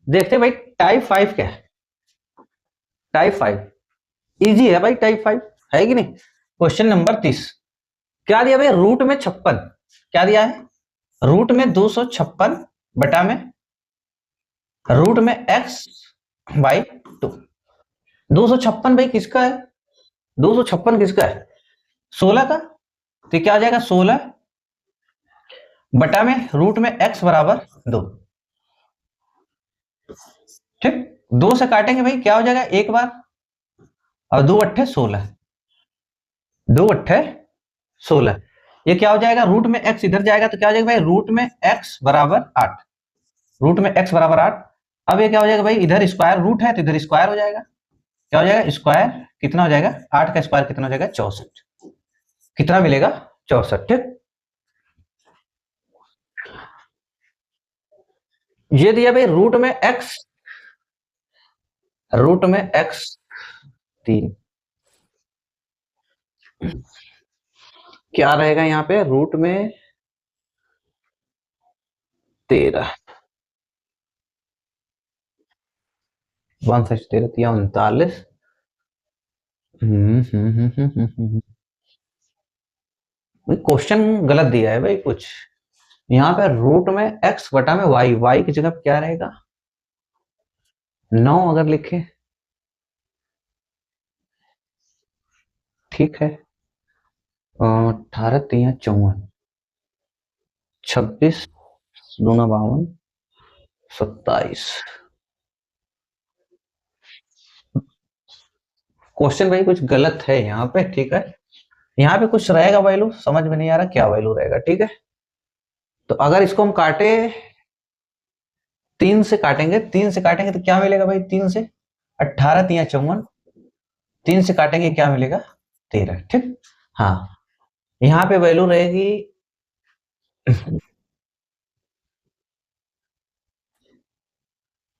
देखते हैं भाई टाइप 5 क्या है। टाइप 5 इजी है भाई, टाइप 5 है कि नहीं। क्वेश्चन नंबर 30 क्या दिया भाई, रूट में 56। क्या दिया है, रूट में 256 बटा में रूट में x बाई 2। 256 भाई किसका है, 256 किसका है, 16 का। तो क्या आ जाएगा 16 बटा में रूट में x बराबर 2। ठीक, 2 से काटेंगे भाई क्या हो जाएगा एक बार, और 2 अट्ठे 16, 2 अट्ठे 16। ये क्या हो जाएगा, रूट में x इधर जाएगा तो क्या हो जाएगा भाई, रूट में x बराबर 8। रूट में x बराबर 8। अब ये क्या हो जाएगा भाई, इधर स्क्वायर रूट है तो इधर स्क्वायर हो जाएगा। क्या हो जाएगा स्क्वायर, कितना हो जाएगा 8 का स्क्वायर कितना हो जाएगा 64। कितना मिलेगा 64। ठीक, ये दिया भाई रूट में x, रूट में x 3। क्या रहेगा यहाँ पे, रूट में 13, 13 39। क्वेश्चन गलत दिया है भाई कुछ। यहाँ पे रूट में x बटा में y, y की जगह पे क्या रहेगा 9 अगर लिखे, ठीक है। 18 3 54, 26 दूना 52, 27। क्वेश्चन भाई कुछ गलत है यहाँ पे, ठीक है। यहाँ पे कुछ रहेगा वैल्यू, समझ में नहीं आ रहा क्या वैल्यू रहेगा, ठीक है। तो अगर इसको हम काटे, 3 से काटेंगे, 3 से काटेंगे तो क्या मिलेगा भाई, 3 से 18 3 54, 3 से काटेंगे क्या मिलेगा 13। ठीक, हाँ यहाँ पे वैल्यू रहेगी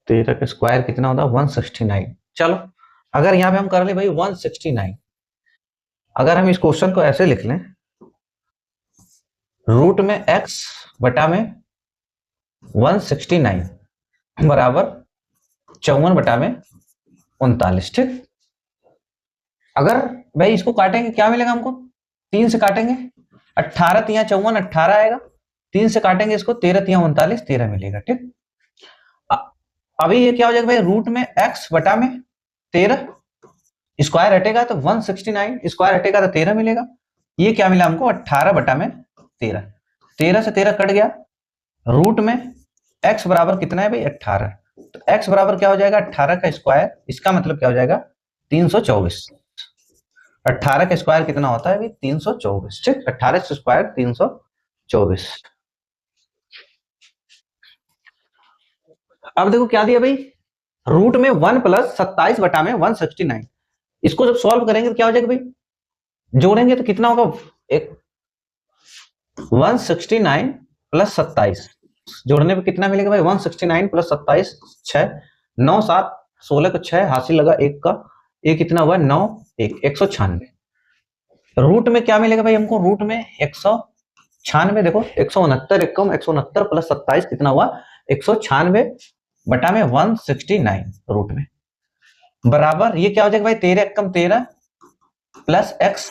13 का स्क्वायर कितना होता है 169। चलो अगर यहाँ पे हम कर ले भाई 169, अगर हम इस क्वेश्चन को ऐसे लिख लें, रूट में x बटा में 169 बराबर 54 बटा में 39। ठीक, अगर भाई इसको काटेंगे क्या मिलेगा हमको, 3 से काटेंगे 18 3 54 18 आएगा, 3 से काटेंगे इसको 13 3 39 13 मिलेगा। ठीक, अभी ये क्या हो जाएगा भाई, रूट में x बटा में 13, स्क्वायर हटेगा तो 169, स्क्वायर हटेगा तो 13 मिलेगा। ये क्या मिला हमको 18 बटा में 13, 13 से 13 कट गया, रूट में x बराबर कितना है भाई 18। तो x बराबर क्या हो जाएगा 18 का स्क्वायर, इसका मतलब क्या हो जाएगा 324। 18 का स्क्वायर कितना होता है भाई 324। ठीक, 18 का स्क्वायर 324। अब देखो क्या दिया भाई, रूट में 1 प्लस 27 बटा में 169। इसको जब सॉल्व करेंगे तो क्या हो जाएगा भाई, जोड़ेंगे तो कितना होगा, एक 169 प्लस 27, जोड़ने पे कितना मिलेगा भाई 169 प्लस 27 6, 9 7 16 को 6 हासिल लगा एक का, एक कितना हुआ 9 1 196। रूट में क्या मिलेगा भाई हमको, रूट में 196, देखो 169 169 प्लस 27 कितना हुआ 196 बटा में 169 रूट में, बराबर ये क्या हो जाएगा भाई 13 कम 13 प्लस x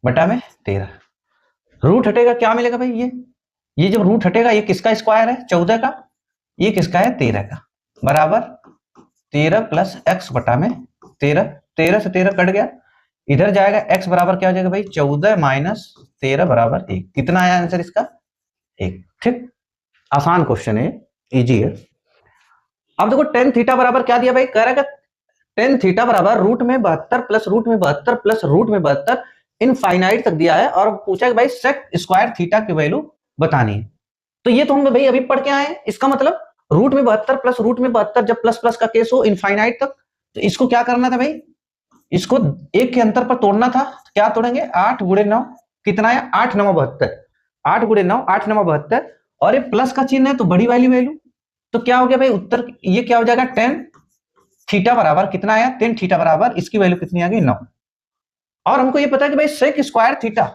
बटा में 13। रूट हटेगा क्या मिलेगा भाई, ये जब रूट हटेगा ये किसका स्क्वायर है 14 का, ये किसका है 13 का, बराबर 13 प्लस x बटा में 13, 13 से 13 कट गया, इधर जाएगा x बराबर क्या हो जाएगा भाई 14 माइनस 13 बराबर 1। कितना आया आंसर इसका 1। ठीक, आसान क्वेश्चन है, इजी है। अब देखो टेन थीटा बराबर क्या दिया भाई, कह रहा है टेन थीटा बराबर रूट में 72 प्लस रूट में 72 प्लस रूट में 72 इनफाइनाइट तक दिया है, और पूछा कि भाई सेक स्क्वायर थीटा की वैल्यू बतानी है। तो ये तो हम भाई अभी पढ़ के आए, इसका मतलब रूट में 72 प्लस रूट में 72 जब प्लस प्लस का केस हो इनफाइनाइट तक, तो इसको क्या करना था भाई, इसको एक के अंतर पर तोड़ना था। तो क्या तोड़ेंगे 8 गुणे 9 कितना है 8 9 72, 8 गुणे 9 8 9 72, और ये प्लस का चिन्ह है तो बड़ी वाली वैल्यू, तो क्या हो गया भाई उत्तर, ये क्या हो जाएगा 10 थीटा बराबर कितना आया 10 थीटा बराबर इसकी वैल्यू कितनी आ गई 9। और हमको ये पता है कि भाई sec square theta,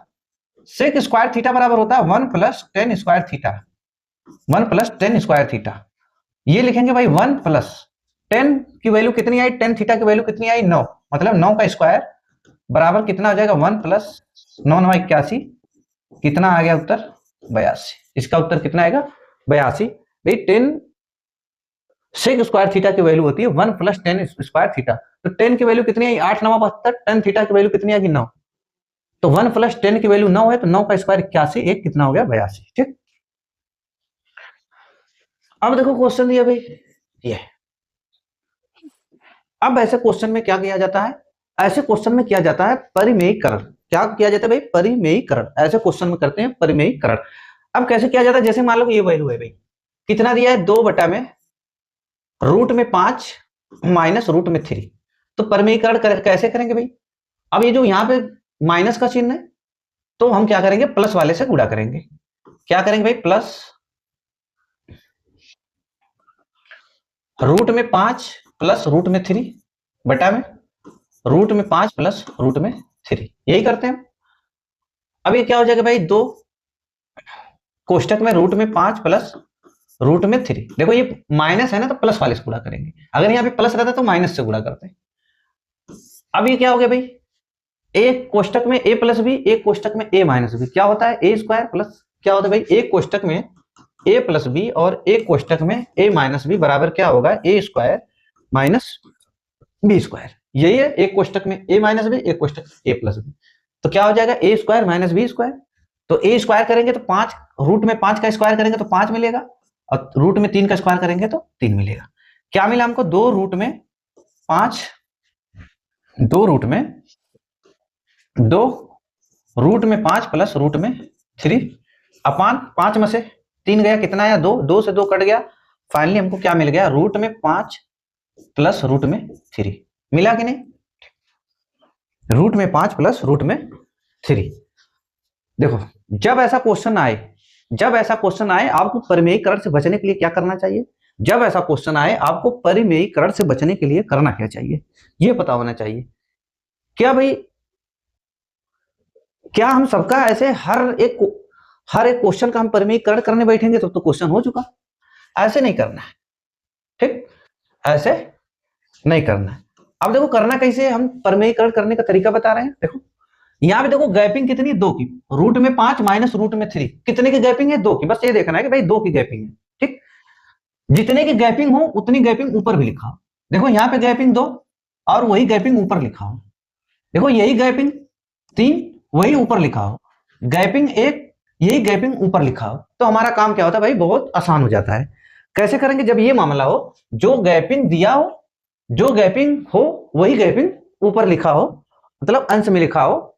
sec square theta बराबर होता है 1 plus 10 square theta, 1 plus 10 square theta. ये लिखेंगे भाई 1 प्लस 10 की वैल्यू कितनी आई, टेन थीटा की वैल्यू कितनी आई 9, मतलब 9 का स्क्वायर बराबर कितना हो जाएगा 1 प्लस 9 9 81, कितना आ गया उत्तर 82। इसका उत्तर कितना आएगा 82। भाई 10 सेक स्क्वायर थीटा की वैल्यू होती है 1 प्लस 10 स्क्वायर थीटा, तो 10 की वैल्यू कितनी आई 8 9 72, 10 थीटा की वैल्यू कितनी आएगी 9, तो 1 प्लस 10 की वैल्यू 9 है, तो 9 का स्क्वायर 81, एक कितना हो गया 82। ठीक, अब देखो क्वेश्चन दिया भाई ये, अब ऐसे क्वेश्चन में क्या किया जाता है, ऐसे क्वेश्चन में किया जाता है परिमेयीकरण। क्या किया जाता है भाई, परिमेयीकरण, ऐसे क्वेश्चन में करते हैं परिमेयीकरण। अब कैसे किया जाता है, जैसे मान लो ये वैल्यू है भाई, कितना दिया है 2 बटा में रूट में 5 माइनस रूट में 3, तो परिमेयीकरण कैसे करेंगे भाई, अब ये जो यहाँ पे माइनस का चिन्ह है, तो हम क्या करेंगे प्लस वाले से गुणा करेंगे। क्या करेंगे भाई, प्लस रूट में 5 प्लस रूट में 3 बटा में रूट में 5 प्लस रूट में 3, यही करते हैं। अब ये क्या हो जाएगा भाई, 2 कोष्टक में रूट में 5 प्लस रूट में 3, देखो ये माइनस है ना, तो प्लस वाले से गुणा करेंगे, अगर यहाँ पे प्लस रहता तो माइनस से गुणा करते हैं। अब ये क्या हो गया भाई, एक कोष्टक में a प्लस बी, एक कोष्टक में a माइनस बी, क्या होता है ए स्क्वायर प्लस, क्या होता है भाई एक कोष्टक में a प्लस बी और एक कोष्टक में a माइनस बी बराबर क्या होगा ए स्क्वायर माइनस बी स्क्वायर, यही है एक कोष्टक में a माइनस बी, एक कोष्टक a प्लस बी, तो क्या हो जाएगा ए स्क्वायर माइनस बी स्क्वायर, तो a स्क्वायर करेंगे तो 5, रूट में 5 का स्क्वायर करेंगे तो 5 मिलेगा, और रूट में 3 का स्क्वायर करेंगे तो 3 मिलेगा। क्या मिला हमको, 2 रूट में 5, 2 रूट में 2 रूट में 5 प्लस रूट में 3 अपान 5 में से 3 गया, कितना आया 2, 2 से 2 कट गया, फाइनली हमको क्या मिल गया रूट में 5 प्लस रूट में 3, मिला कि नहीं, रूट में 5 प्लस रूट में 3। देखो जब ऐसा क्वेश्चन आए, जब ऐसा क्वेश्चन आए आपको परिमेयीकरण से बचने के लिए क्या करना चाहिए, जब ऐसा क्वेश्चन आए आपको परिमेयीकरण से बचने के लिए करना क्या चाहिए, ये पता होना चाहिए। क्या भाई, क्या हम सबका ऐसे हर एक क्वेश्चन का हम परिमेयीकरण करने बैठेंगे तो क्वेश्चन हो चुका, ऐसे नहीं करना है, ठीक, ऐसे नहीं करना है। अब देखो करना कैसे, हम परिमेयीकरण करने का तरीका बता रहे हैं। देखो यहाँ पे देखो गैपिंग कितनी है 2 की, रूट में 5 माइनस रूट में 3, कितने की गैपिंग है 2 की, बस ये देखना है कि भाई 2 की गैपिंग है, ठीक, जितने की गैपिंग हो उतनी गैपिंग ऊपर भी लिखा हो, देखो यहाँ पे गैपिंग 2 और वही गैपिंग ऊपर लिखा हो, देखो यही गैपिंग 3 वही ऊपर लिखा हो, गैपिंग 1 यही गैपिंग ऊपर लिखा हो, तो हमारा काम क्या होता है भाई बहुत आसान हो जाता है। कैसे करेंगे, जब ये मामला हो जो गैपिंग दिया हो, जो गैपिंग हो वही गैपिंग ऊपर लिखा हो, मतलब अंश में लिखा हो,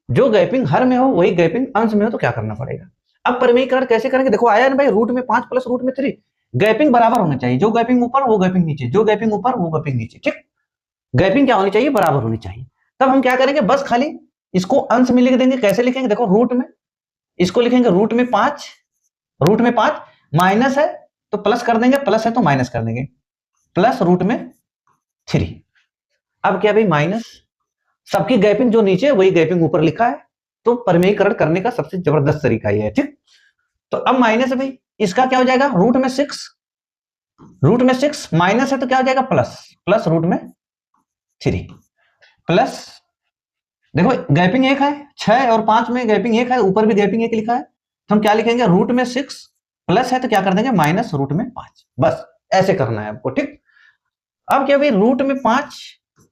जो गैपिंग हर में हो वही गैपिंग अंश में हो, तो क्या करना पड़ेगा। अब परिमेयीकरण कैसे करेंगे, देखो आया ना भाई रूट में 5 प्लस रूट में 3, गैपिंग बराबर होना चाहिए, जो गैपिंग ऊपर वो गैपिंग नीचे, जो गैपिंग ऊपर वो गैपिंग नीचे, ठीक, गैपिंग क्या होनी चाहिए बराबर होनी चाहिए। तब हम क्या करेंगे, बस खाली इसको अंश में लिख देंगे, कैसे लिखेंगे, देखो रूट में इसको लिखेंगे रूट में 5, रूट में 5 माइनस है तो प्लस कर देंगे, प्लस है तो माइनस कर देंगे, प्लस रूट में 3। अब क्या भाई माइनस, सबकी गैपिंग जो नीचे वही गैपिंग ऊपर लिखा है, तो परिमेयीकरण करने का सबसे जबरदस्त तरीका ये है, ठीक। तो अब माइनस है भाई, इसका क्या हो जाएगा रूट में 6, रूट में 6 माइनस है तो क्या हो जाएगा प्लस, प्लस रूट में 3 प्लस, देखो गैपिंग 1 है, 6 और 5 में गैपिंग 1 है, ऊपर भी गैपिंग 1 लिखा है, तो हम क्या लिखेंगे रूट में 6 प्लस है तो क्या कर देंगे माइनस रूट में 5, बस ऐसे करना है आपको, ठीक। अब क्या भाई रूट में 5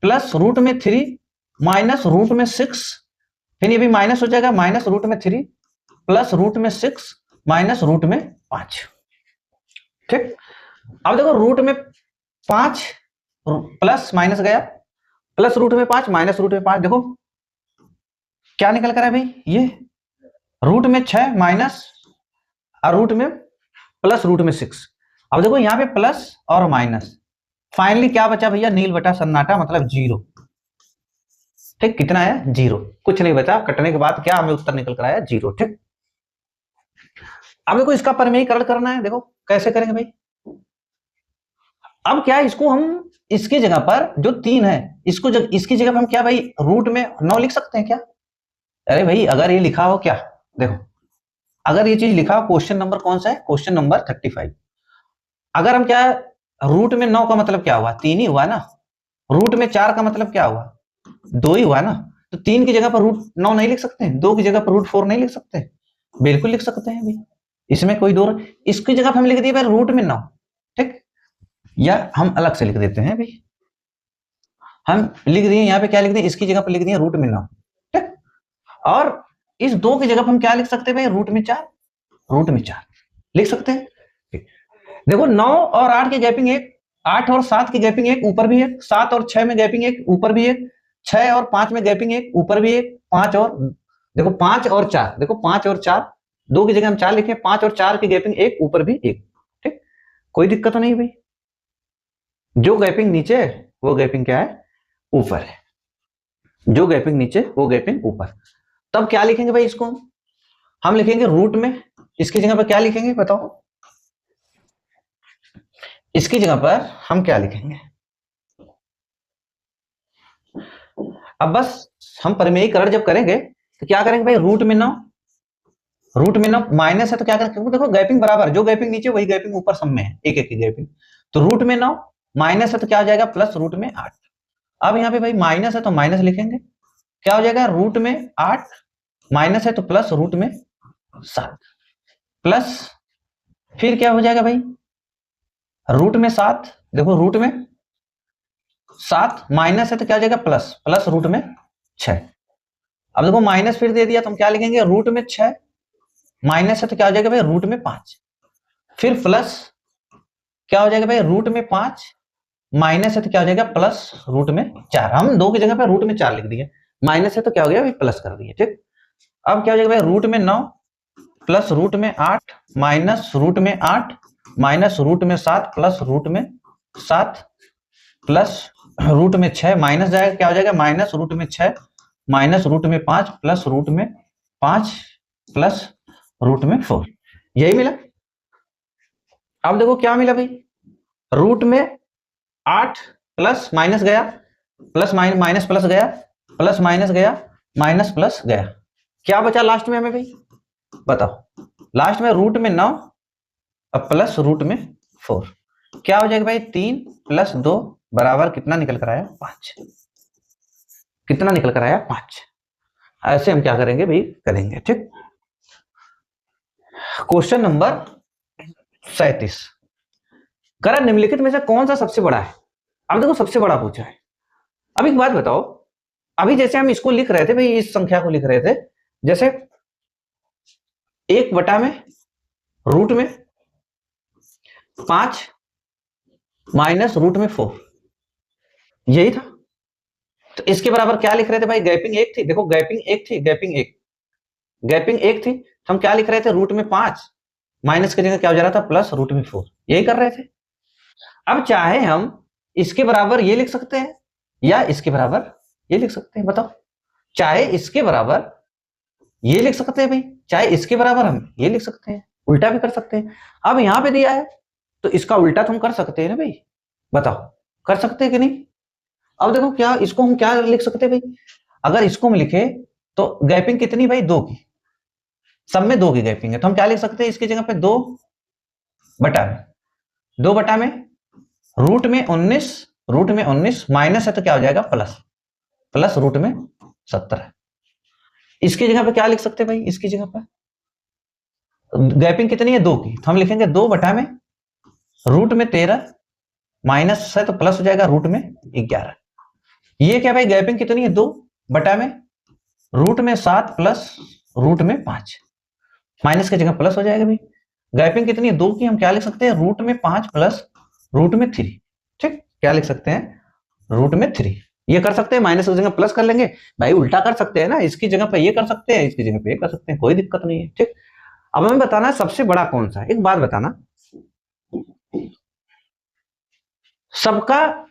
प्लस रूट में 3 माइनस रूट में 6, फिर ये भी माइनस हो जाएगा, माइनस रूट में 3 प्लस रूट में 6 माइनस रूट में 5, ठीक। अब देखो रूट में 5 प्लस माइनस गया, प्लस रूट में 5 माइनस रूट में 5, देखो क्या निकल कर है भाई, ये रूट में 6 माइनस और रूट में प्लस रूट में 6। अब देखो यहाँ पे प्लस और माइनस, फाइनली क्या बचा भैया नील बटा सन्नाटा, मतलब 0, ठीक, कितना है 0, कुछ नहीं बचा, कटने के बाद क्या हमें उत्तर निकल कर आया 0, ठीक। अब देखो इसका परिमेयीकरण करना है, देखो कैसे करेंगे भाई, अब क्या इसको हम इसकी जगह पर जो 3 है इसको इसकी जगह पर हम क्या भाई रूट में 9 लिख सकते हैं क्या, अरे भाई अगर ये लिखा हो क्या, देखो अगर ये चीज लिखा हो, क्वेश्चन नंबर कौन सा है, क्वेश्चन नंबर 35, अगर हम क्या, रूट में 9 का मतलब क्या हुआ, 3 ही हुआ ना, रूट में 4 का मतलब क्या हुआ, 2 ही हुआ ना, तो 3 की जगह पर रूट 9 नहीं लिख सकते, 2 की जगह पर रूट 4 नहीं लिख सकते, बिल्कुल लिख सकते हैं भाई, इसमें कोई दो, इसकी जगह पर हम लिख दिए भाई रूट में 9, ठीक, या हम अलग से लिख देते हैं भाई, हम लिख दिए यहाँ पे क्या लिख दिए, इसकी जगह पर लिख दिए रूट में 9, ठीक, और इस 2 की जगह पर हम क्या लिख सकते हैं भाई, रूट में 4, रूट में 4 लिख सकते हैं। देखो 9 और 8 की गैपिंग एक, 8 और 7 की गैपिंग एक, ऊपर भी एक, 7 और 6 में गैपिंग एक, ऊपर भी एक, 6 और 5 में गैपिंग एक, ऊपर भी एक, 5 और, देखो 5 और 4, देखो 5 और 4, 2 की जगह हम 4 लिखे, 5 और 4 की गैपिंग एक, ऊपर भी एक, ठीक, कोई दिक्कत तो नहीं भाई, जो गैपिंग नीचे है वो गैपिंग क्या है, ऊपर है, जो गैपिंग नीचे वो गैपिंग ऊपर। तब क्या लिखेंगे भाई, इसको हम लिखेंगे रूट में, इसकी जगह पर क्या लिखेंगे बताओ, इसकी जगह पर हम क्या लिखेंगे, अब बस हम परिमेयीकरण जब करेंगे तो क्या करेंगे भाई, रूट में 9, रूट में 9 माइनस है तो क्या करेंगे, क्योंकि देखो गैपिंग बराबर, जो गैपिंग नीचे वही गैपिंग ऊपर सब में है, एक एक की गैपिंग, तो रूट में 9 माइनस है तो क्या हो जाएगा, प्लस रूट में 8। अब यहाँ पे भाई माइनस है तो माइनस लिखेंगे, क्या हो जाएगा, रूट में 8 माइनस है तो प्लस रूट में 7, प्लस फिर क्या हो जाएगा भाई, रूट में 7, देखो रूट में 7 माइनस है तो क्या हो जाएगा, प्लस प्लस रूट में 6। अब देखो माइनस फिर दे दिया तो हम क्या लिखेंगे, रूट में 6 माइनस है तो क्या हो जाएगा भाई, रूट में 5, फिर प्लस क्या हो जाएगा भाई, रूट में 5 माइनस है तो क्या हो जाएगा, प्लस रूट में 4, हम 2 की जगह पर रूट में 4 लिख दिए, माइनस है तो क्या हो गया भाई, प्लस कर दिए, ठीक। अब क्या हो जाएगा भाई, रूट में 9 प्लस रूट में 8 माइनस रूट में 8 माइनस रूट में 7 प्लस रूट में 7 प्लस रूट में 6 माइनस जाएगा, क्या हो जाएगा, माइनस रूट में 6 माइनस रूट में 5 प्लस रूट में 5 प्लस रूट में 4, यही मिला। अब देखो क्या मिला भाई, रूट में 8 प्लस माइनस गया, प्लस माइनस प्लस गया, प्लस माइनस गया, माइनस प्लस गया, क्या बचा लास्ट में हमें भाई बताओ, लास्ट में रूट में 9 अब प्लस रूट में 4, क्या हो जाएगा भाई, 3 प्लस 2 बराबर कितना निकल कर आया, 5, कितना निकल कर आया, 5। ऐसे हम क्या करेंगे भाई, करेंगे, ठीक। क्वेश्चन नंबर 37, करा निम्नलिखित में से कौन सा सबसे बड़ा है, अब देखो सबसे बड़ा पूछा है। अब एक बात बताओ, अभी जैसे हम इसको लिख रहे थे भाई, इस संख्या को लिख रहे थे, जैसे 1 बटा में रूट में 5 माइनस रूट में 4, यही था, तो इसके बराबर क्या लिख रहे थे भाई, गैपिंग एक थी, देखो गैपिंग एक थी, गैपिंग एक थी, तो हम क्या लिख रहे थे, रूट में 5 माइनस की जगह क्या हो जा रहा था, प्लस रूट में 4, यही कर रहे थे। अब चाहे हम इसके बराबर ये लिख सकते हैं या इसके बराबर ये लिख सकते हैं, बताओ, चाहे इसके बराबर ये लिख सकते हैं भाई, चाहे इसके बराबर हम ये लिख सकते हैं, उल्टा भी कर सकते हैं। अब यहां पे दिया है तो इसका उल्टा तो हम कर सकते हैं ना भाई, बताओ कर सकते हैं कि नहीं। अब देखो क्या, इसको हम क्या लिख सकते हैं भाई, अगर इसको हम लिखे तो गैपिंग कितनी भाई, 2 की, सब में 2 की गैपिंग है, तो हम क्या लिख सकते हैं, इसकी जगह पे 2 बटा में, 2 बटा में रूट में 19 माइनस है तो क्या हो जाएगा, प्लस प्लस रूट में 17। इसकी जगह पे क्या लिख सकते हैं भाई, इसकी जगह पर गैपिंग कितनी है, 2 की, तो हम लिखेंगे 2 बटा में रूट में 13 माइनस है तो प्लस हो जाएगा रूट में 11। ये क्या भाई, गैपिंग कितनी है, 2 बटा में रूट में 7 प्लस रूट में 5, माइनस की जगह प्लस हो जाएगा भाई, गैपिंग कितनी है, 2 की, हम क्या लिख सकते हैं, रूट में 5 प्लस रूट में 3, ठीक, क्या लिख सकते हैं, रूट में 3, ये कर सकते हैं, माइनस की जगह प्लस कर लेंगे भाई, उल्टा कर सकते हैं ना, इसकी जगह पे ये कर सकते हैं, इसकी जगह पे ये कर सकते हैं, कोई दिक्कत नहीं है, ठीक। अब हमें बताना है सबसे बड़ा कौन सा है, एक बात बताना, सबका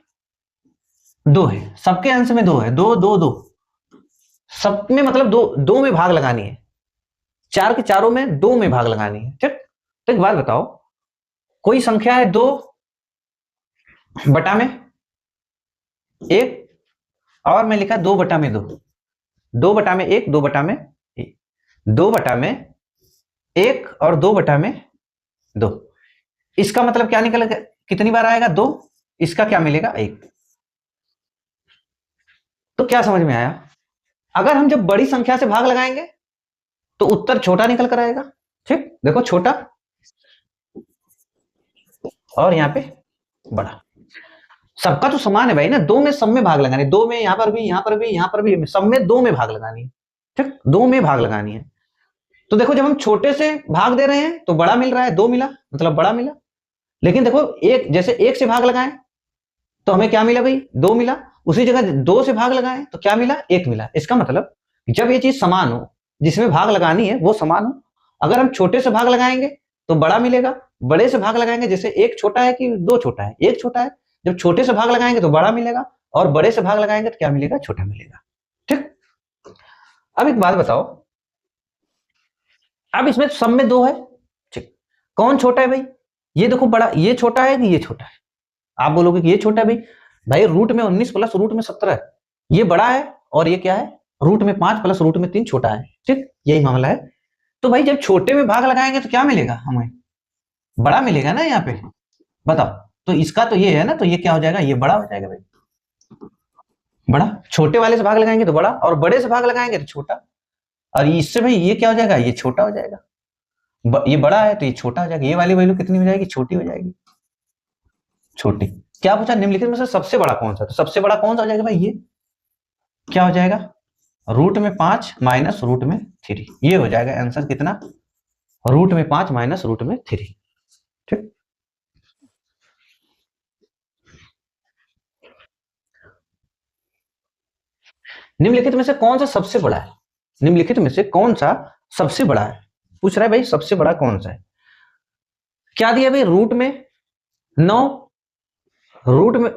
2 है, सबके अंश में 2 है, 2 2 2, सब में मतलब 2 2 में भाग लगानी है, 4 के चारों में 2 में भाग लगानी है, ठीक। तो एक बात बताओ, कोई संख्या है 2 बटा में 1 और मैं लिखा 2 बटा में 2, 2 बटा में 1, 2 बटा में 1, 2 बटा में 1 और 2 बटा में 2, इसका मतलब क्या निकलेगा, कितनी बार आएगा 2, इसका क्या मिलेगा 1। तो क्या समझ में आया, अगर हम जब बड़ी संख्या से भाग लगाएंगे तो उत्तर छोटा निकल कर आएगा। ठीक, देखो छोटा और यहाँ पे बड़ा, सबका तो समान है भाई ना, 2 में सब में भाग लगानी, 2 में यहां पर भी, यहां पर भी, यहां पर भी, सब में 2 में भाग लगानी है। ठीक, 2 में भाग लगानी है। तो देखो जब हम छोटे से भाग दे रहे हैं तो बड़ा मिल रहा है, 2 मिला मतलब बड़ा मिला। लेकिन देखो एक, जैसे 1 से भाग लगाएं तो हमें क्या मिला भाई, 2 मिला। उसी जगह 2 से भाग लगाएं तो क्या मिला, 1 मिला। इसका मतलब जब ये चीज समान हो, जिसमें भाग लगानी है वो समान हो, अगर हम छोटे से भाग लगाएंगे तो बड़ा मिलेगा, बड़े से भाग लगाएंगे, जैसे 1 छोटा है कि 2 छोटा है, 1 छोटा है, जब छोटे से भाग लगाएंगे तो बड़ा मिलेगा, और बड़े से भाग लगाएंगे तो क्या मिलेगा, छोटा मिलेगा। ठीक, अब एक बात बताओ, अब इसमें सब में 2 है। ठीक, कौन छोटा है भाई, ये देखो बड़ा, ये छोटा है कि ये छोटा है। आप बोलोगे कि ये छोटा है भाई, भाई रूट में 19 प्लस रूट में 17 है, ये बड़ा है, और ये क्या है, रूट में 5 प्लस रूट में 3 छोटा है। ठीक, यही मामला है। तो भाई जब छोटे में भाग लगाएंगे तो क्या मिलेगा, हमें बड़ा मिलेगा ना यहाँ पे। बताओ, तो इसका तो ये है ना, तो ये क्या हो जाएगा, ये बड़ा हो जाएगा भाई, बड़ा। छोटे वाले से भाग लगाएंगे तो बड़ा, और बड़े से भाग लगाएंगे तो छोटा, और इससे भाई ये क्या हो जाएगा, ये छोटा हो जाएगा। ये बड़ा है तो ये छोटा हो जाएगा, ये वाली वैल्यू कितनी हो जाएगी, छोटी हो जाएगी, छोटी। क्या पूछा, निम्नलिखित में से सबसे बड़ा कौन सा, तो सबसे बड़ा कौन सा हो जाएगा भाई, ये क्या हो जाएगा, रूट में 5 माइनस रूट में 3, ये हो जाएगा आंसर कितना, रूट में 5 माइनस रूट में 3। ठीक, निम्नलिखित में से कौन सा सबसे बड़ा है, निम्नलिखित में से कौन सा सबसे बड़ा है, पूछ रहा है भाई सबसे बड़ा कौन सा है। क्या दिया भाई, रूट में 9, रूट में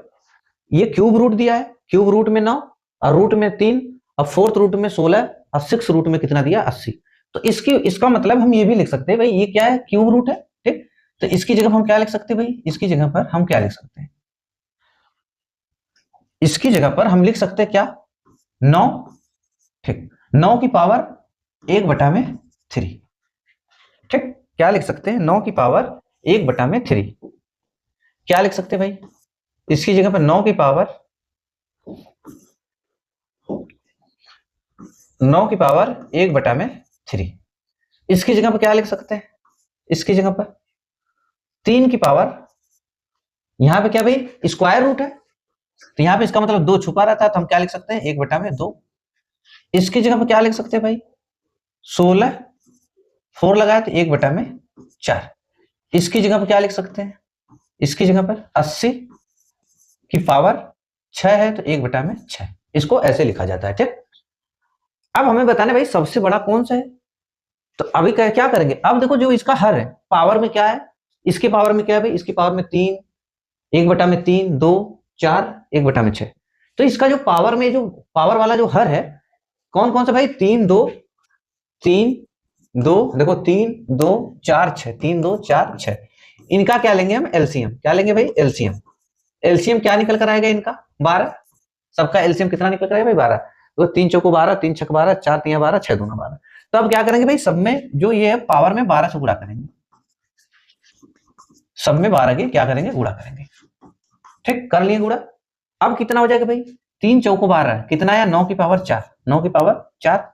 ये क्यूब रूट दिया है, क्यूब रूट में 9, और रूट में 3, और फोर्थ रूट में 16, और 6 रूट में कितना दिया 80। तो इसका मतलब हम ये भी लिख सकते हैं भाई, ये क्या है, क्यूब रूट है। ठीक, तो इसकी जगह हम क्या लिख सकते हैं भाई, इसकी जगह पर हम क्या लिख सकते हैं, इसकी जगह पर हम लिख सकते हैं क्या, 9। ठीक, 9 की पावर 1/3। ठीक, क्या लिख सकते हैं, 9 की पावर 1/3। क्या लिख सकते हैं भाई, इसकी जगह पर 9 की पावर 1/3। इसकी जगह पर क्या लिख सकते हैं, इसकी जगह पर 3 की पावर, यहां पे क्या भाई स्क्वायर रूट है, तो यहां पे इसका मतलब 2 छुपा रहता है, तो हम क्या लिख सकते हैं, 1/2। इसकी जगह पर क्या लिख सकते हैं भाई, 16, 4 लगाया तो 1/4। इसकी जगह पर क्या लिख सकते हैं, इसकी जगह पर 80 की पावर 6 है, तो 1/6। इसको ऐसे लिखा जाता है। ठीक, अब हमें बताना भाई सबसे बड़ा कौन सा है। तो अभी क्या करेंगे, अब देखो जो इसका हर है, पावर में क्या है, इसके पावर में क्या है भाई, इसकी पावर में 3, 1/3, 2, 4, 1/6। तो इसका जो पावर में, जो पावर वाला जो हर है, कौन कौन सा भाई, 3, 2, 3, 2, देखो 3, 2, 4, 6, 3, 2, 4, 6। इनका क्या लेंगे हम, एलसीएम। क्या लेंगे भाई, एलसीएम। एलसीएम क्या निकल कर आएगा इनका, 12। सबका एलसीएम कितना निकल कर आएगा भाई, 12। तो 3 चौको 12, 3 छक 12, 4 3 12, 6 दूना 12। तो अब क्या करेंगे भाई, सब में जो ये है पावर में 12 से गुणा करेंगे, सब में 12 के क्या करेंगे, गुणा करेंगे। ठीक, कर लिए गुणा। अब कितना हो जाएगा भाई, 3 चौको 12, कितना आया, 9 की पावर 4, 9 की पावर 4।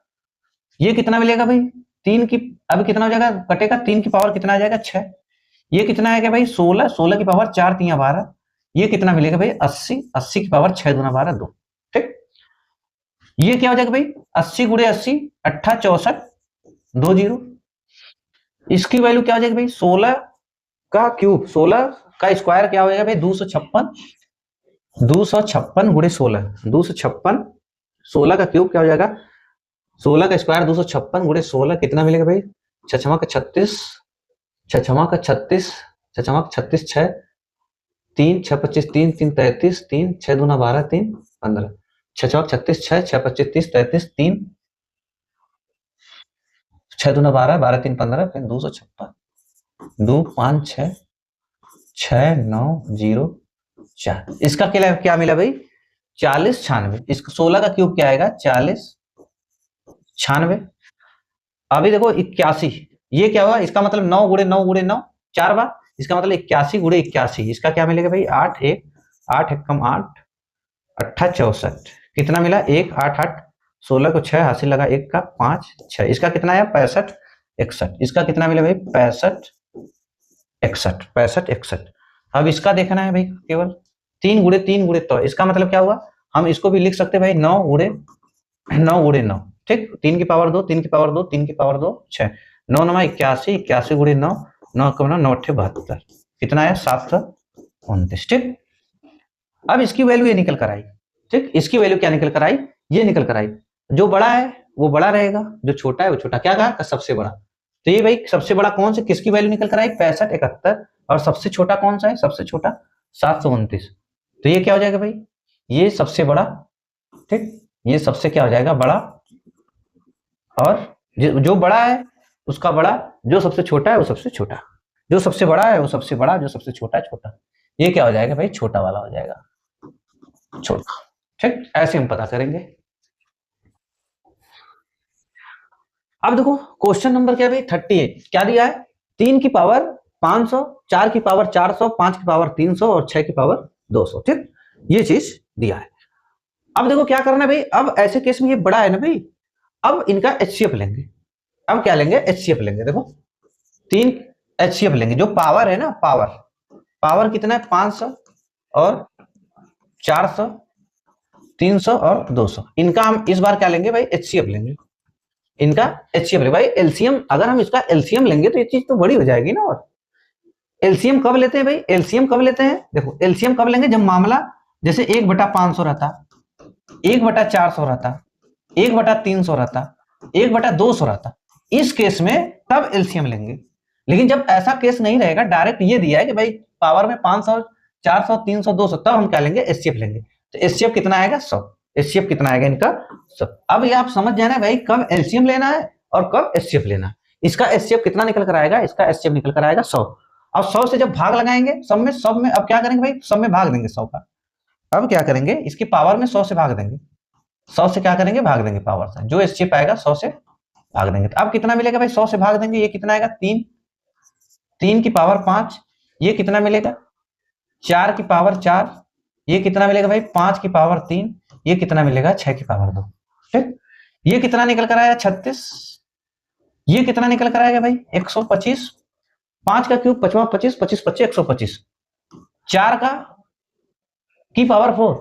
ये कितना मिलेगा भाई, 3 की, अब कितना हो जाएगा, कटेगा, 3 की पावर कितना आ जाएगा, 6। ये कितना आएगा भाई, 16, 16 की पावर 4 3 12। ये कितना मिलेगा भाई, 80, 80 की पावर 6 दूना 12, 2। ठीक, ये क्या हो जाएगा भाई, 80 गुणे 80, 8 64, 2 0। इसकी वैल्यू क्या हो जाएगी भाई, 16 का क्यूब, 16 का स्क्वायर क्या हो जाएगा भाई, 256, 256 गुणे 16, 256, 16 का क्यूब क्या हो जाएगा, 16 का स्क्वायर 256 गुणे 16, कितना मिलेगा भाई, 6 6 का 36, 6 6 का 36, 6 6 का 36, 6 3 6 25 3 3 33, 3 6 दूना 12, 3 15, 6 6 36, 6 6 25 30 33, 3 6 दूना 12, 12 3 15, फिर 256, 2 5 6 6 9 0 4। इसका क्या मिला भाई, 40 96। इसका 16 का क्यूब क्या आएगा, 40 96। अभी देखो 81, ये क्या हुआ, इसका मतलब 9 गुणे 9 गुणे 9, 4 बार, इसका मतलब 81 गुणे 81, इसका क्या मिलेगा भाई 8 1 8 1 कम 8 8 64, कितना मिला 1 8 8 16 को 6 हासिल लगा 1 का 5 6, इसका कितना आया 65 61, इसका कितना मिला भाई 65 61 65 61। अब इसका देखना है भाई केवल 3 गुणे 3 गुणे, तो इसका मतलब क्या हुआ, हम इसको भी लिख सकते हैं भाई 9 गुणे 9, ठीक, 3 की पावर 2 3 की पावर 2 3 की पावर 2 6, 9 9 81 81 गुणे 9 9 कम 9 9 72, कितना आया 729, ठीक। अब इसकी वैल्यू ये निकल कर आई, ठीक, इसकी वैल्यू क्या निकल कर आई, ये निकल कर आई, जो बड़ा है वो बड़ा रहेगा, जो छोटा है वो छोटा, क्या कहा सबसे बड़ा, तो ये भाई सबसे बड़ा कौन से किसकी वैल्यू निकल कर आई 65 71, और सबसे छोटा कौन सा है, सबसे छोटा 729, तो ये क्या हो जाएगा भाई, ये सबसे बड़ा, ठीक, ये सबसे क्या हो जाएगा बड़ा, और जो बड़ा है उसका बड़ा, जो सबसे छोटा है वो सबसे छोटा, जो सबसे बड़ा है वो सबसे बड़ा, जो सबसे छोटा है छोटा, ये क्या हो जाएगा भाई छोटा वाला हो जाएगा, छोटा, ठीक, ऐसे हम पता करेंगे। अब देखो क्वेश्चन नंबर क्या है भाई 38, क्या दिया है 3 की पावर 500 4 की पावर 400 5 की पावर 300 और 6 की पावर 200, ठीक, ये चीज दिया है। अब देखो क्या करना है भाई, अब ऐसे केस में ये बड़ा है ना भाई, अब इनका एचसीएफ लेंगे, अब क्या लेंगे एचसीएफ लेंगे, देखो 3 एचसीएफ लेंगे, जो पावर है ना पावर कितना है 500 और 400 300 और 200, इनका हम इस बार क्या लेंगे भाई एचसीएफ लेंगे, इनका एचसीएफ लेंगे भाई, एलसीएम अगर हम इसका एलसीएम लेंगे तो ये चीज तो बड़ी हो जाएगी ना, और एलसीएम कब लेते हैं भाई, एलसीएम कब लेते हैं, देखो एलसीएम कब लेंगे जब मामला जैसे 1/500 रहता, 1/400 रहता, 1/300 रहता, 1/200 रहता, इस केस में तब एलसीएम लेंगे। लेकिन जब ऐसा केस नहीं रहेगा, डायरेक्ट ये दिया है कि भाई पावर में 500 400 300 200, तब हम क्या लेंगे एचसीएफ लेंगे, तो एचसीएफ कितना आएगा 100, एचसीएफ कितना आएगा इनका 100। अब ये आप समझ जाना भाई कब एलसीएम लेना है और कब एचसीएफ लेना है। इसका एचसीएफ कितना निकल कर आएगा, इसका एचसीएफ निकल कर आएगा 100, अब 100 से जब भाग लगाएंगे सब में अब क्या करेंगे भाई, सब में भाग देंगे 100 का, अब क्या करेंगे इसकी पावर में 100 से भाग देंगे, 100 से क्या करेंगे भाग देंगे पावर से, जो एचसीएफ आएगा 100 से भाग देंगे, तो अब कितना मिलेगा भाई 100 से भाग देंगे, ये कितना आएगा 3 3 की पावर 5, ये कितना मिलेगा 4 की पावर 4, ये कितना मिलेगा भाई 5 की पावर 3, ये कितना मिलेगा 6 की पावर 2, ठीक, ये कितना निकल कर आया 36, ये कितना निकल कर आएगा भाई 125, 5 का क्यूब 5 25 25 25 125, 4 का की पावर 4,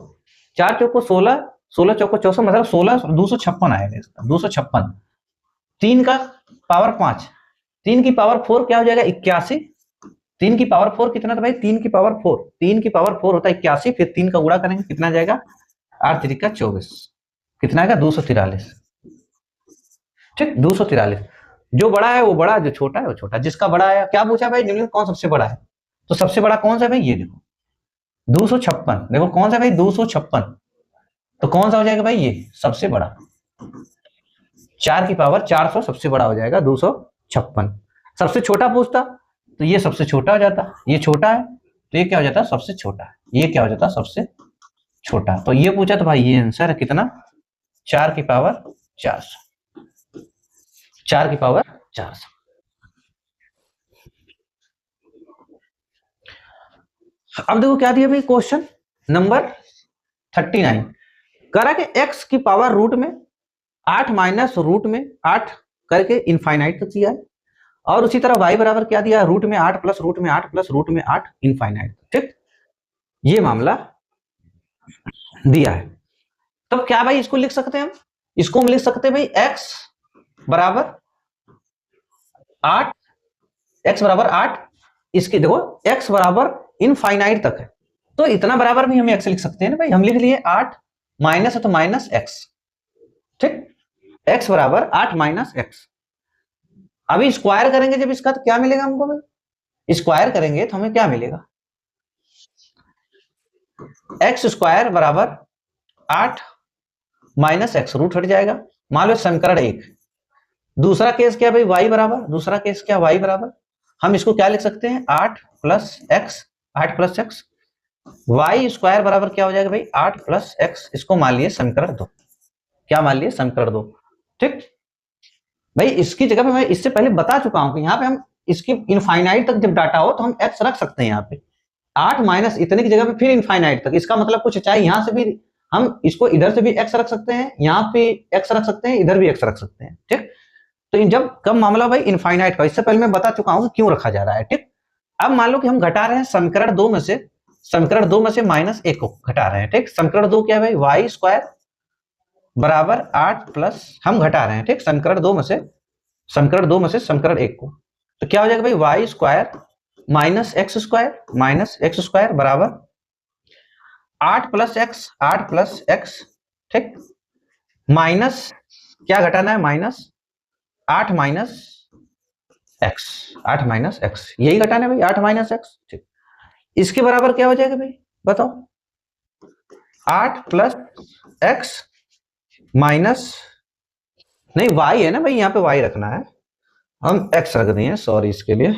4 चौको 16 16 चौको 64, मतलब 16 256 आएगा इसका 256, 3 का पावर 5, 3 की पावर 4 क्या हो जाएगा 81, 3 की पावर 4 कितना था भाई 3 की पावर 4, 3 की पावर 4 होता है 81, फिर 3 का गुणा करेंगे कितना जाएगा 8 3 का 24, कितना आएगा 243, ठीक 243, जो बड़ा है वो बड़ा, जो छोटा है वो छोटा, जिसका बड़ा है क्या पूछा भाई निम्नलिखित कौन सबसे बड़ा है, तो सबसे बड़ा कौन सा है भाई ये देखो 256, देखो कौन सा भाई 256, तो कौन सा हो जाएगा भाई ये सबसे बड़ा, 4 की पावर 400 सबसे बड़ा हो जाएगा 256, सबसे छोटा पूछता तो ये सबसे छोटा हो जाता, ये छोटा है तो ये क्या हो जाता सबसे छोटा है, ये क्या हो जाता सबसे छोटा, तो ये पूछा तो भाई ये आंसर है कितना 4 की पावर 400, 4 की पावर 400। अब देखो क्या दिया भाई क्वेश्चन नंबर 39, करा कि x की पावर रूट में 8 माइनस रूट में 8 करके इनफाइनाइट तक दिया है, और उसी तरह y बराबर क्या दिया रूट में 8 प्लस रूट में 8 प्लस रूट में 8 इनफाइनाइट, ठीक, ये मामला दिया है। तब क्या भाई इसको लिख सकते हैं हम, इसको हम लिख सकते हैं भाई x बराबर 8, x बराबर 8, इसकी देखो x बराबर इनफाइनाइट तक है, तो इतना बराबर भी हम x लिख सकते हैं ना भाई, हम लिख लिए 8 माइनस है तो माइनस x, ठीक, x बराबर 8 माइनस x, अभी स्क्वायर करेंगे जब इसका तो क्या मिलेगा हमको भाई, स्क्वायर करेंगे तो हमें क्या मिलेगा x स्क्वायर बराबर 8 माइनस x, रूट हट जाएगा, मान लो समीकरण 1। दूसरा केस क्या भाई y बराबर, दूसरा केस क्या y बराबर, हम इसको क्या लिख सकते हैं 8 plus x, 8 plus x, y square बराबर क्या हो जाएगा भाई 8 प्लस x, इसको मान लिए समीकरण 2, क्या मान लिए समीकरण 2, ठीक भाई। इसकी जगह पे मैं इससे पहले बता चुका हूं कि यहाँ पे हम इसकी इनफाइनाइट तक जब डाटा हो तो हम x रख सकते हैं यहाँ पे, 8 माइनस इतने की जगह पे फिर इनफाइनाइट तक। इसका मतलब कुछ चाहे यहाँ से भी हम इसको इधर से भी x रख सकते हैं, यहाँ पे x रख सकते हैं, इधर भी x रख सकते हैं, ठीक। तो जब कब मामला भाई इनफाइनाइट का, इससे पहले मैं बता चुका हूं कि क्यों रखा जा रहा है, ठीक। अब मान लो कि हम घटा रहे हैं समीकरण 2 में से, समीकरण 2 में से -1 को घटा रहे हैं, ठीक। समीकरण 2 क्या है भाई, वाई स्क्वायर बराबर 8 प्लस, हम घटा रहे हैं, ठीक, समीकरण 2 में से समीकरण 1 को। तो क्या हो जाएगा भाई, Y square minus X square बराबर 8 प्लस एक्स, ठीक, माइनस क्या घटाना है, माइनस 8 माइनस एक्स, यही घटाना है भाई, 8 माइनस एक्स, ठीक। इसके बराबर क्या हो जाएगा भाई, बताओ, 8 प्लस एक्स माइनस, नहीं वाई है ना भाई, यहाँ पे वाई रखना है, हम एक्स रख दिए, सॉरी इसके लिए,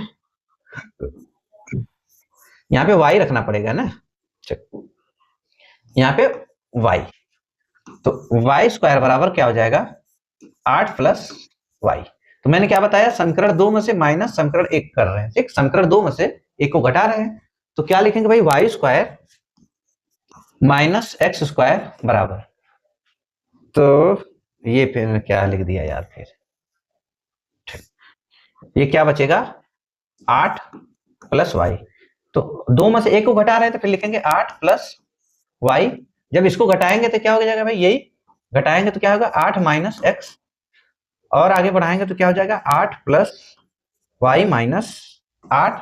यहाँ पे वाई रखना पड़ेगा ना, यहाँ पे वाई, तो वाई स्क्वायर बराबर क्या हो जाएगा, 8 प्लस वाई। तो मैंने क्या बताया, समीकरण 2 में से माइनस समीकरण 1 कर रहे हैं, ठीक, समीकरण 2 में से 1 को घटा रहे हैं, तो क्या लिखेंगे भाई, Y square minus X square बराबर, तो ये फिर क्या लिख दिया यार, फिर ये क्या बचेगा, 8 प्लस वाई, तो 2 में से 1 को घटा रहे हैं तो फिर लिखेंगे 8 प्लस वाई, जब इसको घटाएंगे तो क्या हो जाएगा भाई, यही घटाएंगे तो क्या होगा, 8 माइनस एक्स, और आगे बढ़ाएंगे तो क्या हो जाएगा, 8 plus Y minus 8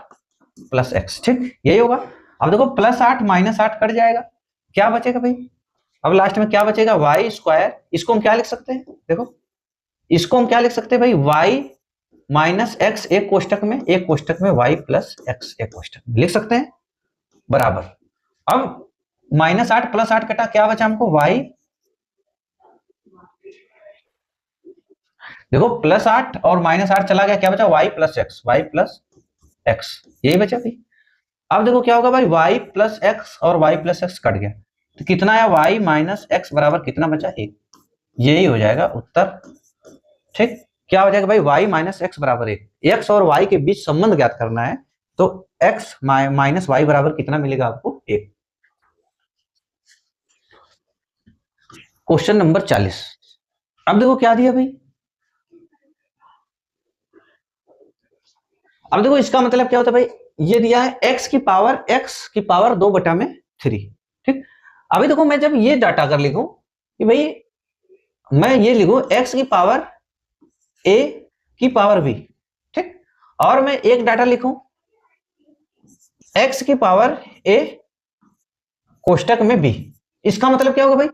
plus X, ठीक, यही होगा। अब देखो प्लस 8 माइनस 8 कट जाएगा, क्या बचेगा भाई, अब लास्ट में क्या बचेगा, वाई स्क्वायर, इसको हम क्या लिख सकते हैं, देखो इसको हम क्या लिख सकते हैं भाई, वाई माइनस एक्स एक कोष्टक में वाई प्लस एक्स एक कोष्टक में लिख सकते हैं, बराबर। अब माइनस 8 प्लस 8 कटा, क्या बचा हमको, वाई, देखो प्लस 8 और माइनस 8 चला गया, क्या बचा, वाई प्लस एक्स, यही बचा भाई। अब देखो क्या होगा भाई, वाई प्लस एक्स और वाई प्लस एक्स कट गया, तो कितना आया, वाई माइनस एक्स बराबर कितना बचा, 1, यही हो जाएगा उत्तर, ठीक। क्या हो जाएगा भाई, वाई माइनस एक्स बराबर 1, एक्स और वाई के बीच संबंध ज्ञात करना है, तो एक्स माइनस वाई बराबर कितना मिलेगा आपको, 1। क्वेश्चन नंबर 40, अब देखो क्या दिया भाई, अब देखो इसका मतलब क्या होता है भाई, ये दिया है x की पावर 2/3, ठीक। अभी देखो मैं जब ये डाटा अगर लिखूं कि भाई, मैं ये लिखूं x की पावर a की पावर b, ठीक, और मैं एक डाटा लिखूं x की पावर a कोष्टक में b, इसका मतलब क्या होगा भाई,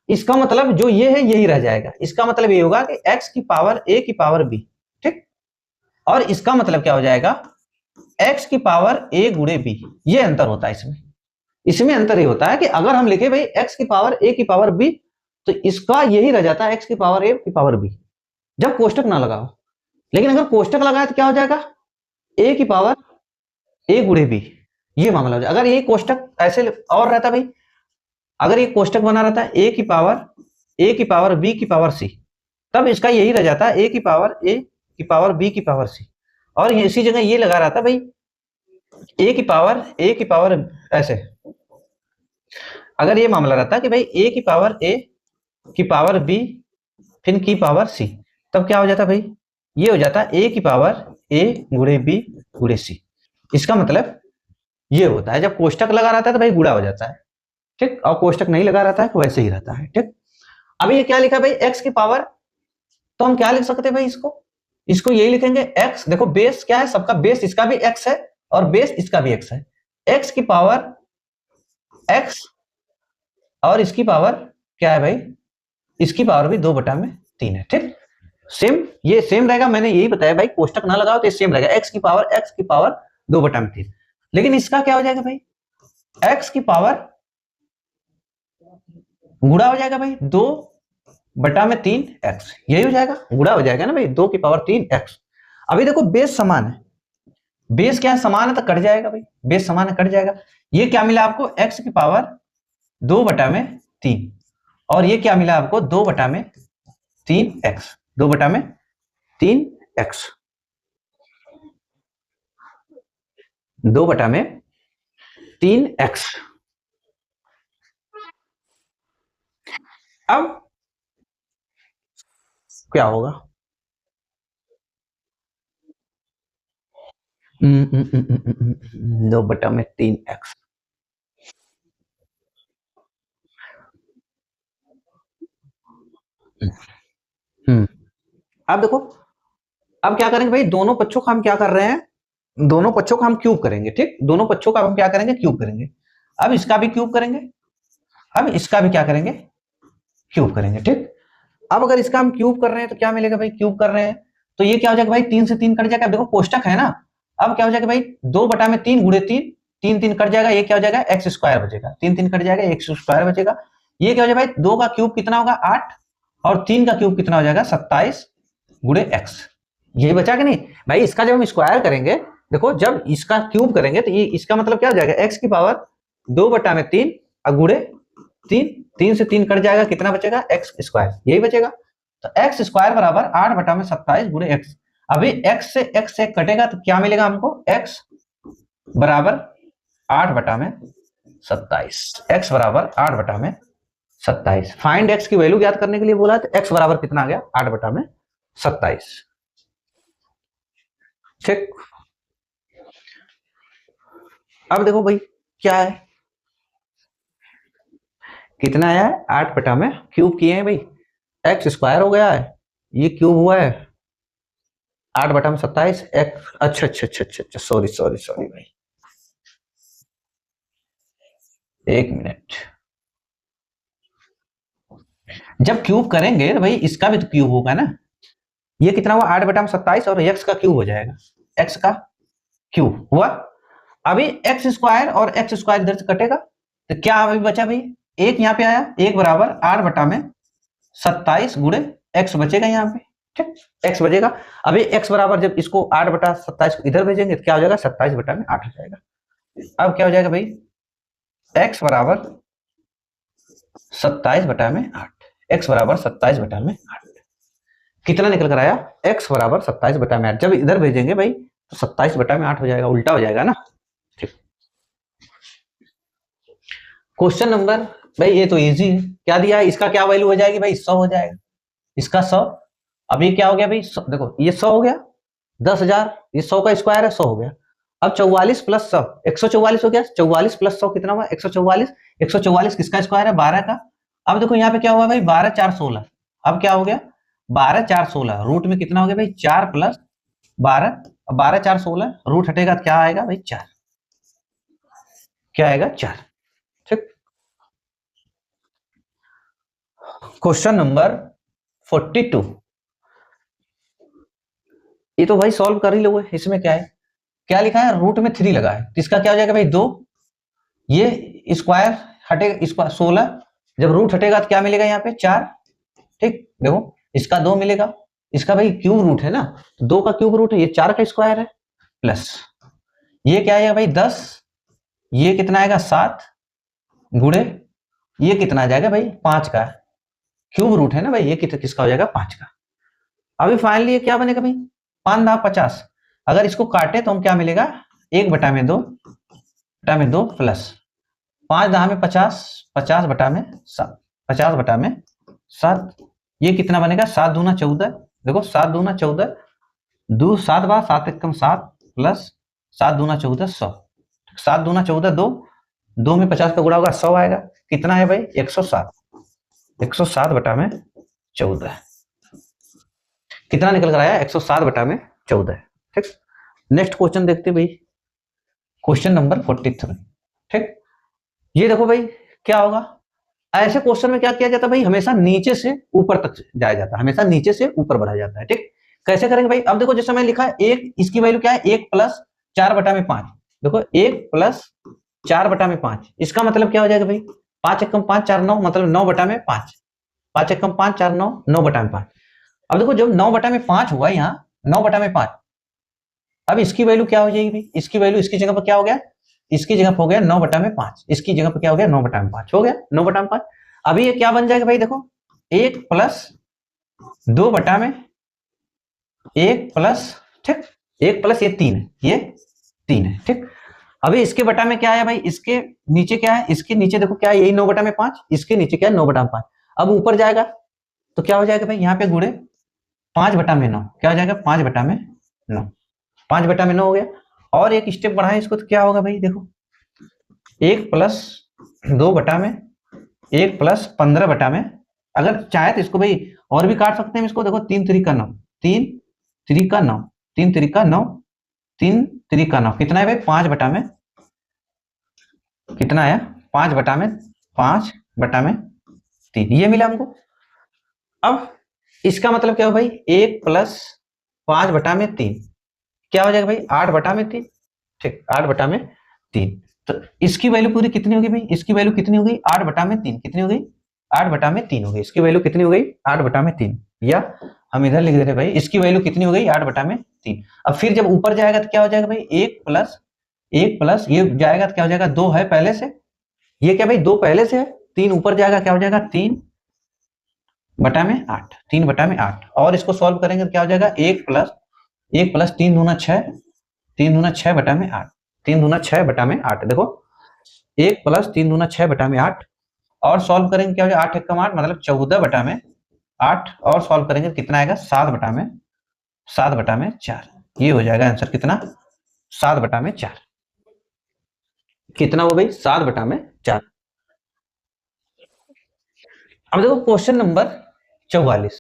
इसका मतलब जो ये है यही रह जाएगा, इसका मतलब ये होगा कि x की पावर a की पावर b, ठीक, और इसका मतलब क्या हो जाएगा, x की पावर a गुणे b, ये अंतर होता है इसमें अंतर ये होता है कि अगर हम लिखे भाई x की पावर a की पावर b, तो इसका यही रह जाता है x की पावर a की पावर b, जब कोष्टक ना लगाओ। लेकिन अगर कोष्टक लगाए तो क्या हो जाएगा, a की पावर a गुणे b, ये मामला हो जाएगा। अगर ये कोष्टक ऐसे और रहता भाई, अगर ये कोष्टक बना रहता है a की पावर b की पावर c, तब इसका यही रह जाता है a की पावर b की पावर c, और इसी जगह ये लगा रहा था भाई a की पावर ऐसे, अगर ये मामला रहता कि भाई a की पावर b फिर की पावर c, तब क्या हो जाता भाई, ये हो जाता a की पावर a गुणे b गुणे c। इसका मतलब ये होता है, जब कोष्टक लगा रहता है तो भाई गुणा हो जाता है, ठीक, और कोष्टक नहीं लगा रहता है तो वैसे ही रहता है, ठीक। अभी ये क्या लिखा भाई, x की पावर, तो हम क्या लिख सकते हैं भाई, इसको यही लिखेंगे x, देखो बेस क्या है, सबका बेस इसका भी x है और बेस इसका भी x है, x की पावर x और इसकी पावर क्या है भाई, इसकी पावर भी 2/3 है, ठीक। ये सेम रहेगा, मैंने यही बताया भाई, कोष्टक ना लगाओ तो सेम रहेगा, x की पावर 2/3। लेकिन इसका क्या हो जाएगा भाई, x की पावर गुणा हो जाएगा भाई 2/3x, यही हो जाएगा, गुणा हो जाएगा ना भाई, 2 की पावर 3x। अभी देखो बेस समान है, बेस क्या है, समान है तो कट जाएगा भाई, बेस समान है कट जाएगा। ये क्या मिला आपको, x की पावर 2/3, और ये क्या मिला आपको, 2/3x, 2/3x। 2/3x। अब क्या होगा? 2/3x। हम्म अब देखो, अब क्या करेंगे भाई, दोनों पक्षों का हम क्या कर रहे हैं, दोनों पक्षों का हम क्यूब करेंगे। ठीक, दोनों पक्षों का हम क्या करेंगे, क्यूब करेंगे। अब इसका भी क्यूब करेंगे, अब इसका भी क्या करेंगे, क्यूब करेंगे। ठीक, अब अगर इसका हम क्यूब कर रहे हैं तो क्या मिलेगा भाई, क्यूब कर रहे हैं तो ये क्या हो जाएगा भाई, 3 से 3 कट जाएगा। अब देखो कोष्टक है ना, अब क्या हो जाएगा भाई, 2/3 गुणे 3, 3 3 कट जाएगा, ये क्या हो जाएगा, एक्स स्क्वायर बचेगा। 3 3 कट जाएगा, एक्स स्क्वायर बचेगा। ये क्या हो जाएगा भाई, 2 का क्यूब कितना होगा 8, और 3 का क्यूब कितना हो जाएगा 27 गुणे एक्स। ये बचा कि नहीं भाई। इसका जब हम स्क्वायर करेंगे, देखो जब इसका क्यूब करेंगे तो ये इसका मतलब क्या हो जाएगा, एक्स की पावर 2/3 गुणे 3, 3 से 3 कट जाएगा, कितना बचेगा, एक्स स्क्वायर, यही बचेगा। तो एक्स स्क्वायर बराबर 8/27 गुणे एक्स। अभी एक्स से एक्स से कटेगा तो क्या मिलेगा हमको, एक्स बराबर 8/27। एक्स बराबर 8/27। फाइंड एक्स की वैल्यू ज्ञात करने के लिए बोला, तो एक्स बराबर कितना आ गया, 8/27। ठीक, अब देखो भाई क्या है, कितना आया है, 8 में क्यूब किए हैं भाई, एक्स स्क्वायर हो गया है, ये क्यूब हुआ है 8/27 एक्स। अच्छा अच्छा अच्छा अच्छा अच्छा, सॉरी सॉरी सॉरी भाई, एक मिनट। जब क्यूब करेंगे तो भाई इसका भी तो क्यूब होगा ना, ये कितना हुआ 8/27 और एक्स का क्यूब हो जाएगा, एक्स का क्यूब हुआ। अभी एक्स स्क्वायर और एक्स स्क्वायर इधर से कटेगा तो क्या अभी बचा भाई, एक यहाँ पे आया, एक बराबर 8/27 गुणे एक्स बचेगा यहाँ पे। ठीक, एक्स बचेगा। अभी एक्स बराबर जब इसको 8/27 को इधर भेजेंगे तो क्या हो जाएगा, 27/8 हो जाएगा। अब क्या हो जाएगा भाई, एक्स बराबर 27/8, एक्स बराबर 27/8 कितना निकल कर आया, एक्स बराबर 27/8। जब इधर भेजेंगे भाई तो 27/8 हो जाएगा, उल्टा हो जाएगा ना। ठीक, क्वेश्चन नंबर, भाई ये तो इजी है, क्या दिया है, इसका क्या वैल्यू हो जाएगी भाई, 100 हो जाएगा, इसका 100। अब ये क्या हो गया भाई, देखो ये 100 हो गया, 10,000, ये 100 का स्क्वायर है, 100 हो गया। अब 44 प्लस 100, 144 हो गया, 44 प्लस 100 कितना हुआ, 144। 144 किसका स्क्वायर है, 12 का। अब देखो यहाँ पे क्या हुआ भाई, 12 4 16। अब क्या हो गया, 12 4 16, रूट में कितना हो गया भाई, 4 प्लस 12। 12 4 16, रूट हटेगा तो क्या आएगा भाई, 4। क्या आएगा, 4। ठीक, क्वेश्चन नंबर 42, ये तो भाई सॉल्व कर ही लो, इसमें क्या है, क्या लिखा है, रूट में 3 लगा है तो इसका क्या हो जाएगा भाई, 2। ये स्क्वायर हटेगा, स्क्वायर 16, जब रूट हटेगा तो क्या मिलेगा यहाँ पे, 4। ठीक, देखो इसका 2 मिलेगा, इसका भाई क्यूब रूट है ना, तो 2 का क्यूब रूट है, ये 4 का स्क्वायर है, प्लस ये क्या आएगा भाई 10, ये कितना आएगा 7 गुणे, ये कितना आ जाएगा भाई 5 का क्यूब रूट है ना भाई, ये किसका हो जाएगा, 5 का। अभी फाइनली ये क्या बनेगा भाई, 5 9 50। अगर इसको काटे तो हम क्या मिलेगा, 1/2 प्लस 5 10 में 50, 50/7, 50/7, ये कितना बनेगा, 7 दूना 14। देखो 7 दूना 14, 2 7 बार 7 1 7 प्लस 7 दूना 14 100। 7 दूना 14 2, 2 में 50 का गुणा होगा 100 आएगा, कितना है भाई 107। 107/14 कितना निकल कर आया, 107/14। ठीक, नेक्स्ट क्वेश्चन देखते भाई, क्वेश्चन नंबर 43। ठीक, ये देखो भाई क्या होगा, ऐसे क्वेश्चन में क्या किया जाता है भाई, हमेशा नीचे से ऊपर तक जाया जाता है, हमेशा नीचे से ऊपर बढ़ा जाता है। ठीक, कैसे करेंगे भाई, अब देखो जैसे मैं लिखा है एक, इसकी वैल्यू क्या है, 1 प्लस 4/5। देखो 1 प्लस 4/5, इसका मतलब क्या हो जाएगा भाई, 5 1 5 4 9, मतलब 9/5। 5 1 5 4 9, 9/5। अब देखो जब 9/5 हुआ यहाँ, 9/5, अब इसकी वैल्यू क्या हो जाएगी भाई, इसकी वैल्यू इसकी जगह पर क्या हो गया, इसकी जगह पर हो गया 9/5, इसकी जगह पर क्या हो गया 9/5 हो गया, 9/5। अभी ये क्या बन जाएगा भाई, देखो 1 प्लस 2/1 प्लस, ठीक, 1 प्लस ये 3 है, ये 3 है। ठीक, अभी इसके बटा में क्या है भाई, इसके नीचे क्या है, इसके नीचे देखो क्या है, यही 9/5, इसके नीचे क्या है 9/5। अब ऊपर जाएगा तो क्या हो जाएगा भाई, यहाँ पे गुड़े 5/9, क्या हो जाएगा 5/9, 5/9 हो गया। और एक स्टेप बढ़ाएं इसको तो क्या होगा भाई, देखो 1+2/, 1+15/। अगर चाहे तो इसको भाई और भी काट सकते हैं इसको, देखो 3×3=9, 3×3=9, 3×3=9, 3×3=9, कितना है भाई 5/में, कितना आया 5/में, 5/3, ये मिला हमको। अब इसका मतलब क्या हो भाई, 1+5/3 क्या हो जाएगा भाई 8/3, ठीक 8/3। तो इसकी वैल्यू पूरी कितनी होगी भाई, इसकी वैल्यू कितनी हो गई 8/3, कितनी हो गई 8/3 हो गई, इसकी वैल्यू कितनी हो गई 8/3। या हम इधर लिख देते भाई, इसकी वैल्यू कितनी हो गई 8/3। अब फिर जब ऊपर जाएगा तो क्या हो जाएगा भाई, 1+1+ ये जाएगा तो क्या हो जाएगा 2 है पहले से, ये क्या भाई 2 पहले से है, 3 ऊपर जाएगा क्या हो जाएगा 3/8, 3/8। और इसको सॉल्व करेंगे तो क्या हो जाएगा 1+1+3×6, 3×6/8, 3×6/8, देखो 1+3×6/8। और सॉल्व करेंगे क्या हो जाएगा 8×1=8, मतलब 14/8। और सॉल्व करेंगे तो कितना आएगा 7/4। ये हो जाएगा आंसर कितना 7/4, कितना हो भाई 7/4। अब देखो क्वेश्चन नंबर 44।